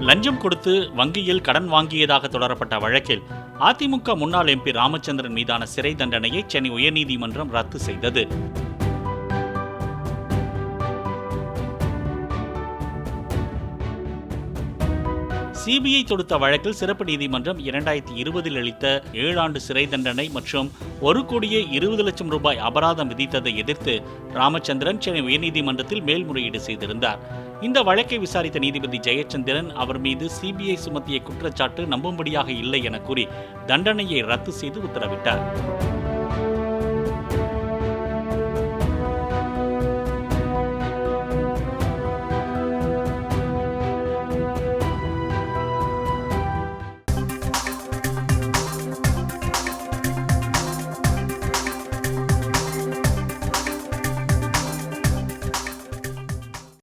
லஞ்சம் கொடுத்து வங்கியில் கடன் வாங்கியதாக தொடரப்பட்ட வழக்கில் அதிமுக முன்னாள் எம்பி ராமச்சந்திரன் மீதான சிறை தண்டனையை சென்னை உயர்நீதிமன்றம் ரத்து செய்தது. சிபிஐ தொடுத்த வழக்கில் சிறப்பு நீதிமன்றம் 2020 அளித்த 7 ஆண்டு சிறை தண்டனை மற்றும் 1,20,00,000 ரூபாய் அபராதம் விதித்ததை எதிர்த்து ராமச்சந்திரன் சென்னை உயர்நீதிமன்றத்தில் மேல்முறையீடு செய்திருந்தார். இந்த வழக்கை விசாரித்த நீதிபதி ஜெயச்சந்திரன் அவர் மீது சிபிஐ சுமத்திய குற்றச்சாட்டு நம்பும்படியாக இல்லை என கூறி தண்டனையை ரத்து செய்து உத்தரவிட்டார்.